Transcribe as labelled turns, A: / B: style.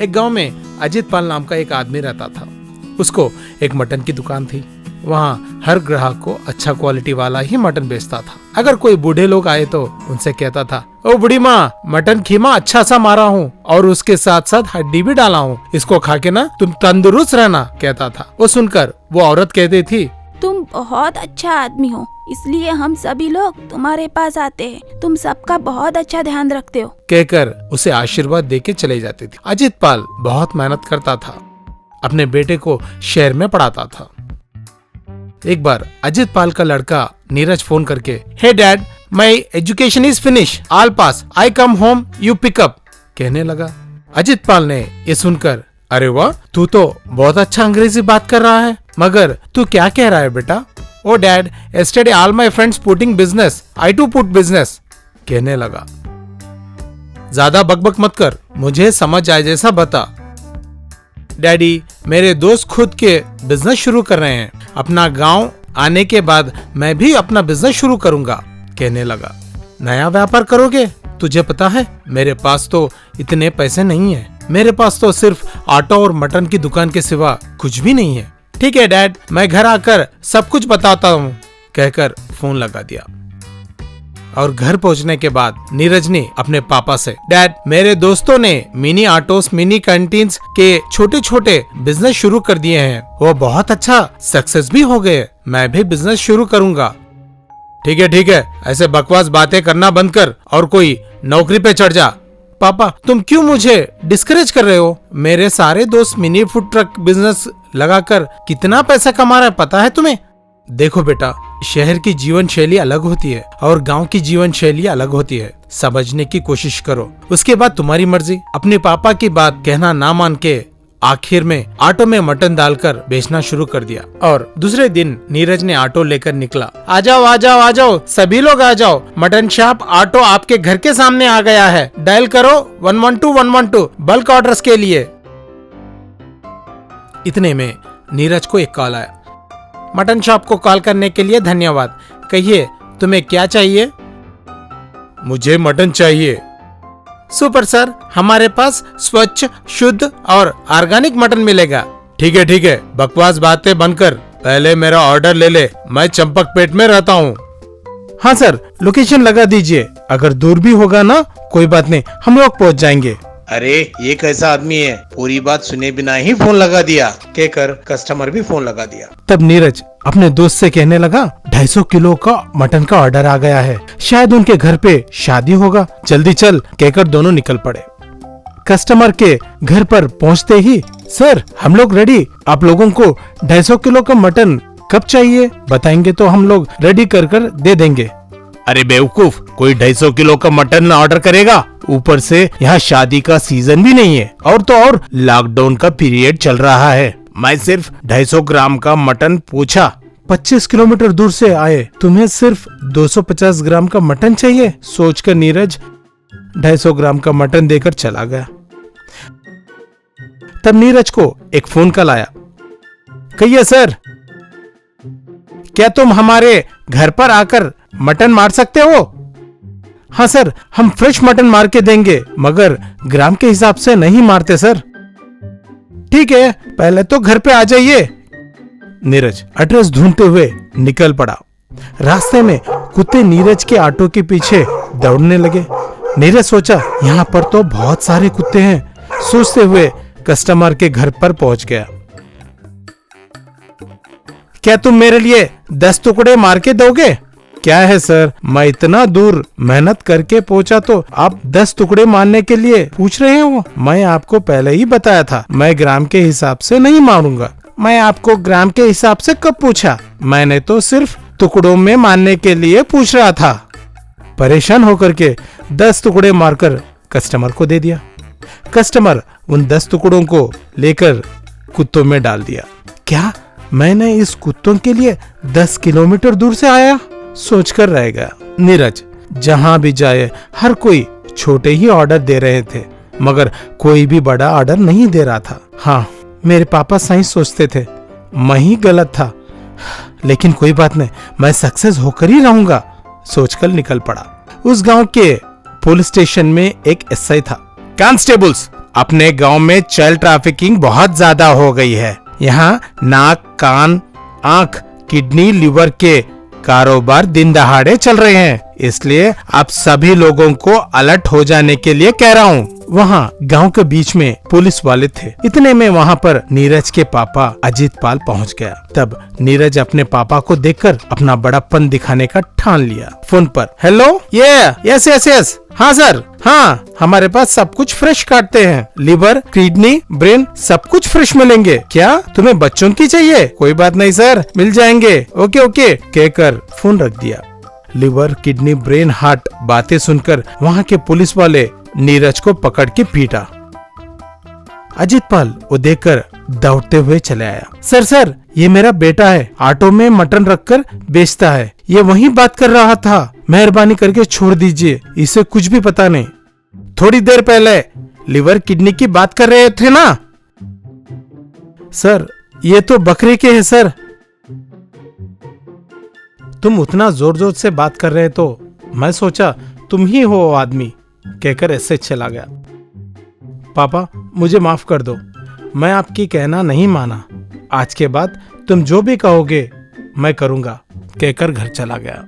A: एक गांव में अजित पाल नाम का एक आदमी रहता था। उसको एक मटन की दुकान थी। वहाँ हर ग्राहक को अच्छा क्वालिटी वाला ही मटन बेचता था। अगर कोई बूढ़े लोग आए तो उनसे कहता था, ओ बूढ़ी माँ, मटन खीमा अच्छा सा मारा हूँ और उसके साथ साथ हड्डी भी डाला हूँ, इसको खा के ना तुम तंदुरुस्त रहना, कहता था। वो सुनकर वो औरत कहती थी,
B: तुम बहुत अच्छा आदमी हो, इसलिए हम सभी लोग तुम्हारे पास आते हैं। तुम सबका बहुत अच्छा ध्यान रखते हो,
A: कहकर उसे आशीर्वाद देके चले जाती थी। अजित पाल बहुत मेहनत करता था, अपने बेटे को शहर में पढ़ाता था। एक बार अजित पाल का लड़का नीरज फोन करके, hey dad, my education is finish, all pass, I come home, you pick up, कहने लगा। अजित पाल ने ये सुनकर, अरे वाह, तू तो बहुत अच्छा अंग्रेजी बात कर रहा है, मगर तू क्या कह रहा है बेटा? ओ dad, yesterday all my friends putting business, I too put business, कहने लगा। ज्यादा बकबक मत कर, मुझे समझ आए जैसा बता। डैडी, मेरे दोस्त खुद के बिजनेस शुरू कर रहे हैं, अपना गांव आने के बाद मैं भी अपना बिजनेस शुरू करूंगा, कहने लगा। नया व्यापार करोगे? तुझे पता है मेरे पास तो इतने पैसे नहीं है, मेरे पास तो सिर्फ ऑटो और मटन की दुकान के सिवा कुछ भी नहीं है। ठीक है डैड, मैं घर आकर सब कुछ बताता हूँ, कहकर फोन लगा दिया। और घर पहुंचने के बाद नीरज ने अपने पापा से, डैड, मेरे दोस्तों ने मिनी ऑटोस, मिनी कैंटीन्स के छोटे छोटे बिजनेस शुरू कर दिए हैं, वो बहुत अच्छा सक्सेस भी हो गए, मैं भी बिजनेस शुरू करूंगा। ठीक है, ऐसे बकवास बातें करना बंद कर और कोई नौकरी पे चढ़ जा। पापा, तुम क्यों मुझे डिस्करेज कर रहे हो? मेरे सारे दोस्त मिनी फूड ट्रक बिजनेस लगाकर कितना पैसा कमा रहे हैं, पता है तुम्हें? देखो बेटा, शहर की जीवन शैली अलग होती है और गांव की जीवन शैली अलग होती है, समझने की कोशिश करो, उसके बाद तुम्हारी मर्जी। अपने पापा की बात कहना ना मान के आखिर में ऑटो में मटन डालकर बेचना शुरू कर दिया। और दूसरे दिन नीरज ने ऑटो लेकर निकला। आ जाओ, सभी लोग आ जाओ, मटन शॉप ऑटो आपके घर के सामने आ गया है, डायल करो 112 बल्क ऑर्डर्स के लिए। इतने में नीरज को एक कॉल आया। मटन शॉप को कॉल करने के लिए धन्यवाद, कहिए तुम्हें क्या चाहिए? मुझे मटन चाहिए। सुपर सर, हमारे पास स्वच्छ, शुद्ध और ऑर्गेनिक मटन मिलेगा। ठीक है, बकवास बातें बंद कर, पहले मेरा ऑर्डर ले ले, मैं चंपकपेट में रहता हूँ। हाँ सर, लोकेशन लगा दीजिए, अगर दूर भी होगा ना कोई बात नहीं, हम लोग पहुँच जाएंगे।
C: अरे ये कैसा आदमी है, पूरी बात सुने बिना ही फोन लगा दिया, कहकर कस्टमर भी फोन लगा दिया।
A: तब नीरज अपने दोस्त से कहने लगा, 250 किलो का मटन का ऑर्डर आ गया है, शायद उनके घर पे शादी होगा, जल्दी चल, कहकर दोनों निकल पड़े। कस्टमर के घर पर पहुंचते ही, सर हम लोग रेडी, आप लोगों को 250 किलो का मटन कब चाहिए बताएंगे तो हम लोग रेडी कर दे देंगे।
C: अरे बेवकूफ, कोई 250 किलो का मटन ऑर्डर करेगा? ऊपर से यहाँ शादी का सीजन भी नहीं है, और तो और लॉकडाउन का पीरियड चल रहा है। मैं सिर्फ 250 ग्राम का मटन पूछा।
A: 25 किलोमीटर दूर से आए, तुम्हें सिर्फ 250 ग्राम का मटन चाहिए, सोचकर नीरज 250 ग्राम का मटन देकर चला गया। तब नीरज को एक फोन कॉल आया। कहिए सर, क्या तुम हमारे घर पर आकर मटन मार सकते हो? हाँ सर, हम फ्रेश मटन मार के देंगे, मगर ग्राम के हिसाब से नहीं मारते सर। ठीक है, पहले तो घर पे आ जाइए। नीरज एड्रेस ढूंढते हुए निकल पड़ा। रास्ते में कुत्ते नीरज के ऑटो के पीछे दौड़ने लगे। नीरज सोचा, यहाँ पर तो बहुत सारे कुत्ते हैं, सोचते हुए कस्टमर के घर पर पहुंच गया। क्या तुम मेरे लिए 10 टुकड़े मार के दोगे? क्या है सर, मैं इतना दूर मेहनत करके पहुंचा तो आप 10 टुकड़े मारने के लिए पूछ रहे हो? मैं आपको पहले ही बताया था, मैं ग्राम के हिसाब से नहीं मारूंगा। मैं आपको ग्राम के हिसाब से कब पूछा? मैंने तो सिर्फ टुकड़ों में मारने के लिए पूछ रहा था। परेशान होकर के 10 टुकड़े मारकर कस्टमर को दे दिया। कस्टमर उन 10 टुकड़ों को लेकर कुत्तों में डाल दिया। क्या मैंने इस कुत्तों के लिए 10 किलोमीटर दूर से आया, सोचकर रह गया। नीरज जहां भी जाए हर कोई छोटे ही ऑर्डर दे रहे थे, मगर कोई भी बड़ा ऑर्डर नहीं दे रहा था। हाँ, मेरे पापा सही सोचते थे, मैं ही गलत था, लेकिन कोई बात नहीं, मैं सक्सेस होकर ही रहूंगा, सोचकर निकल पड़ा। उस गांव के पुलिस स्टेशन में एक एसआई था। कांस्टेबल्स,
C: अपने गांव में चाइल्ड ट्रैफिकिंग बहुत ज्यादा हो गई है। यहाँ नाक, कान, आंख, किडनी, लिवर के कारोबार दिन दहाड़े चल रहे हैं। इसलिए आप सभी लोगों को अलर्ट हो जाने के लिए कह रहा हूँ। वहाँ गांव के बीच में पुलिस वाले थे। इतने में वहाँ पर नीरज के पापा अजीत पाल पहुँच गया। तब नीरज अपने पापा को देखकर अपना बड़प्पन दिखाने का ठान लिया। फोन पर, हेलो, यस यस यस, हाँ सर, हाँ, हमारे पास सब कुछ फ्रेश काटते हैं। लिवर, किडनी, ब्रेन सब कुछ फ्रेश मिलेंगे। क्या तुम्हें बच्चों की चाहिए? कोई बात नहीं सर, मिल जाएंगे। ओके ओके कहकर फोन रख दिया। लिवर, किडनी, ब्रेन, हार्ट बातें सुनकर वहाँ के पुलिस वाले नीरज को पकड़ के पीटा। अजीत पाल वो देखकर दौड़ते हुए चले आया। सर सर, ये मेरा बेटा है, ऑटो में मटन रखकर बेचता है। ये वही बात कर रहा था, मेहरबानी करके छोड़ दीजिए, इसे कुछ भी पता नहीं। थोड़ी देर पहले लिवर, किडनी की बात कर रहे थे ना? सर, ये तो बकरे के हैं सर। तुम उतना जोर जोर से बात कर रहे तो मैं सोचा तुम ही हो वो आदमी, कहकर ऐसे चला गया। पापा, मुझे माफ कर दो, मैं आपकी कहना नहीं माना। आज के बाद तुम जो भी कहोगे मैं करूंगा, कहकर घर चला गया।